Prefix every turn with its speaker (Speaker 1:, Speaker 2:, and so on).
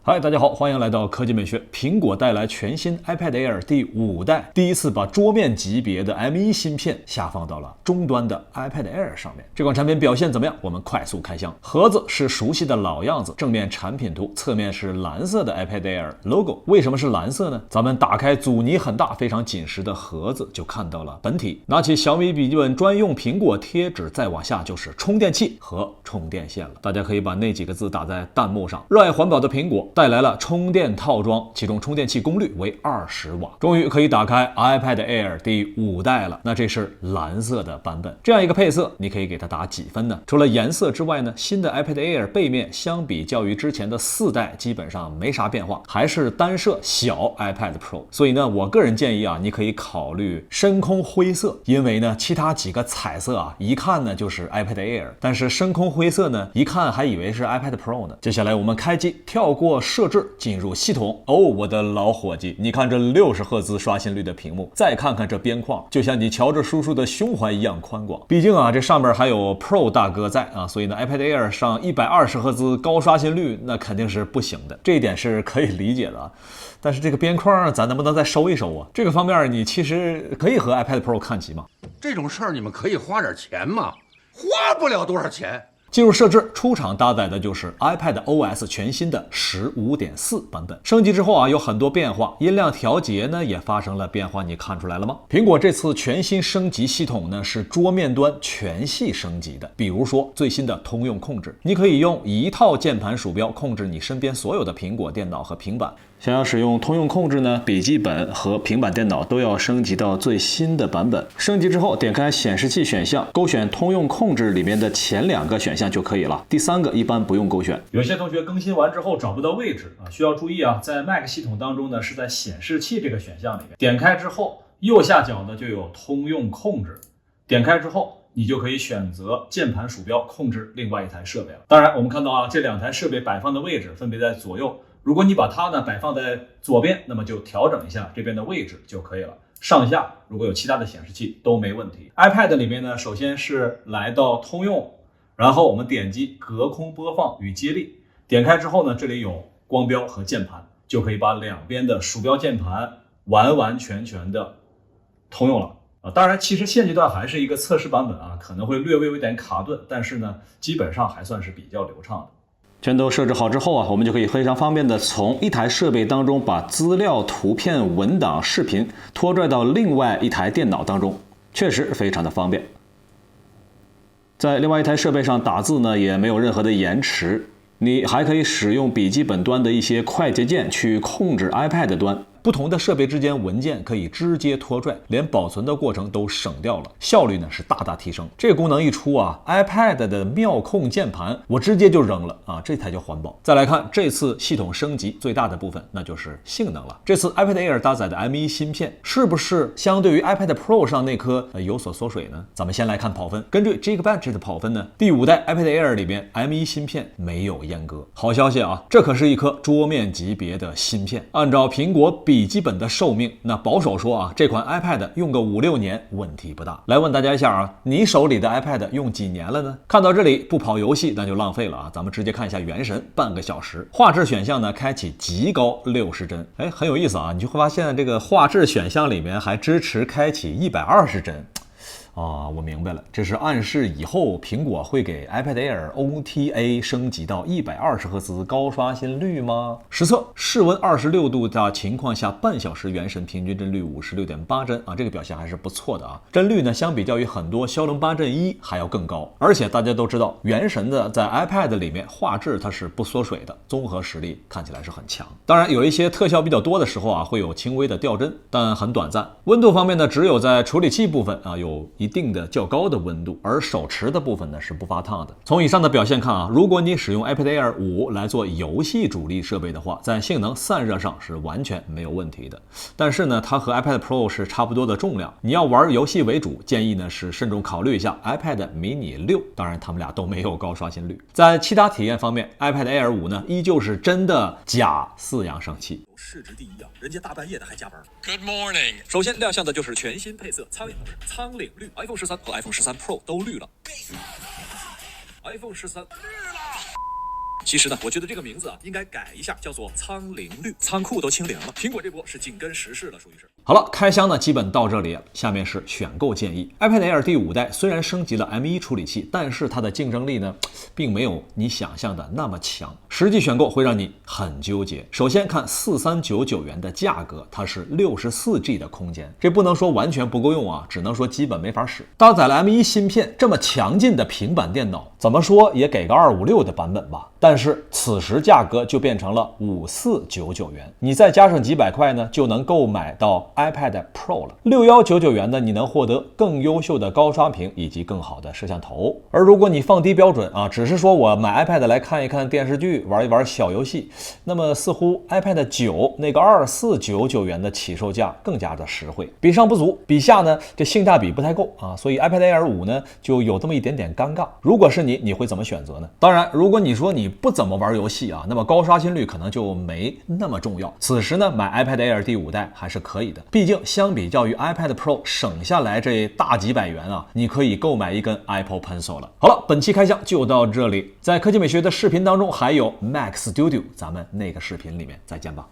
Speaker 1: 嗨，大家好，欢迎来到科技美学。苹果带来全新 iPad Air 第5代，第一次把桌面级别的 M1 芯片下放到了终端的 iPad Air 上面。这款产品表现怎么样？我们快速开箱。盒子是熟悉的老样子，正面产品图，侧面是蓝色的 iPad Air logo。为什么是蓝色呢？咱们打开阻尼很大、非常紧实的盒子，就看到了本体。拿起小米笔记本专用苹果贴纸，再往下就是充电器和充电线了。大家可以把那几个字打在弹幕上。热爱环保的苹果带来了充电套装，其中充电器功率为20瓦，终于可以打开 iPad Air 第5代了。那这是蓝色的版本，这样一个配色，你可以给它打几分呢？除了颜色之外呢，新的 iPad Air 背面相比较于之前的4代基本上没啥变化，还是单摄小 iPad Pro。所以呢，我个人建议啊，你可以考虑深空灰色，因为呢，其他几个彩色啊，一看呢就是 iPad Air， 但是深空灰色呢，一看还以为是 iPad Pro 呢。接下来我们开机，跳过设置。进入系统哦，我的老伙计，你看这60赫兹刷新率的屏幕，再看看这边框，就像你乔治叔叔的胸怀一样宽广。毕竟啊，这上面还有 Pro 大哥在啊，所以呢 iPad Air 上120赫兹高刷新率那肯定是不行的，这一点是可以理解的啊。但是这个边框咱能不能再收一收啊？这个方面你其实可以和 iPad Pro 看齐嘛。
Speaker 2: 这种事儿你们可以花点钱嘛，花不了多少钱。
Speaker 1: 进入设置，出厂搭载的就是 iPad OS 全新的 15.4 版本。升级之后啊，有很多变化，音量调节呢也发生了变化，你看出来了吗？苹果这次全新升级系统呢是桌面端全系升级的。比如说最新的通用控制，你可以用一套键盘鼠标控制你身边所有的苹果电脑和平板。想要使用通用控制呢，笔记本和平板电脑都要升级到最新的版本。升级之后，点开显示器选项，勾选通用控制里面的前2个选项就可以了，第3个一般不用勾选。
Speaker 3: 有些同学更新完之后找不到位置啊，需要注意啊，在 Mac 系统当中呢，是在显示器这个选项里面，点开之后右下角呢就有通用控制，点开之后你就可以选择键盘鼠标控制另外一台设备了。当然我们看到啊，这2台设备摆放的位置分别在左右，如果你把它呢摆放在左边，那么就调整一下这边的位置就可以了。上下如果有其他的显示器都没问题。iPad 里面呢，首先是来到通用，然后我们点击隔空播放与接力，点开之后呢，这里有光标和键盘，就可以把两边的鼠标键盘完完全全的通用了啊。当然其实现阶段还是一个测试版本啊，可能会略微有点卡顿，但是呢基本上还算是比较流畅的。
Speaker 1: 全都设置好之后啊，我们就可以非常方便的从一台设备当中把资料、图片、文档、视频拖拽到另外一台电脑当中，确实非常的方便。在另外一台设备上打字呢，也没有任何的延迟。你还可以使用笔记本端的一些快捷键去控制 iPad 端。不同的设备之间文件可以直接拖拽，连保存的过程都省掉了，效率呢是大大提升。这个功能一出啊， iPad 的妙控键盘我直接就扔了啊，这才叫环保。再来看这次系统升级最大的部分，那就是性能了。这次 iPad Air 搭载的 M1 芯片是不是相对于 iPad Pro 上那颗有所缩水呢？咱们先来看跑分，根据 Geekbench 的跑分呢，第5代 iPad Air 里边 M1 芯片没有阉割。好消息啊，这可是一颗桌面级别的芯片，按照苹果笔记本的寿命，那保守说啊，这款 iPad 用个5-6年问题不大。来问大家一下啊，你手里的 iPad 用几年了呢？看到这里不跑游戏那就浪费了啊，咱们直接看一下原神，半个小时。画质选项呢，开启极高60帧，很有意思啊，你就会发现这个画质选项里面还支持开启120帧。我明白了，这是暗示以后苹果会给 iPad Air OTA 升级到120赫兹高刷新率吗？实测室温26度的情况下，半小时原神平均帧率56.8帧啊，这个表现还是不错的啊。帧率呢，相比较于很多骁龙8阵1还要更高，而且大家都知道，原神的在 iPad 里面画质它是不缩水的，综合实力看起来是很强。当然有一些特效比较多的时候啊，会有轻微的掉帧，但很短暂。温度方面呢，只有在处理器部分啊有一定的较高的温度，而手持的部分呢是不发烫的。从以上的表现看啊，如果你使用 iPad Air 5来做游戏主力设备的话，在性能散热上是完全没有问题的。但是呢，它和 iPad Pro 是差不多的重量，你要玩游戏为主，建议呢是慎重考虑一下 iPad mini 6，当然他们俩都没有高刷新率。在其他体验方面， iPad Air 5呢依旧是真的假4扬声器。
Speaker 4: 市值第1啊，人家大半夜的还加班。
Speaker 5: Good morning。
Speaker 4: 首先亮相的就是全新配色苍岭绿 ，iPhone 13和 iPhone 13 Pro 都绿了。iPhone 13绿了。其实呢，我觉得这个名字啊应该改一下，叫做苍灵绿，仓库都清零了。苹果这波是紧跟时事了，属于是。
Speaker 1: 好了，开箱呢基本到这里了，下面是选购建议。iPad Air 第5代虽然升级了 M1 处理器，但是它的竞争力呢，并没有你想象的那么强。实际选购会让你很纠结。首先看4399元的价格，它是64G 的空间，这不能说完全不够用啊，只能说基本没法使。搭载了 M1 芯片，这么强劲的平板电脑，怎么说也给个256的版本吧。但是此时价格就变成了5499元，你再加上几百块呢，就能购买到 iPad Pro 了。6199元呢，你能获得更优秀的高刷屏以及更好的摄像头。而如果你放低标准啊，只是说我买 iPad 来看一看电视剧，玩一玩小游戏，那么似乎 iPad 9那个2499元的起售价更加的实惠，比上不足，比下呢这性价比不太够啊，所以 iPad Air 5呢就有这么一点点尴尬。如果是你会怎么选择呢？当然，如果你说你不怎么玩游戏啊，那么高刷新率可能就没那么重要。此时呢，买 iPad Air 第5代还是可以的，毕竟相比较于 iPad Pro 省下来这大几百元啊，你可以购买一根 Apple Pencil 了。好了，本期开箱就到这里，在科技美学的视频当中还有 Mac Studio， 咱们那个视频里面再见吧。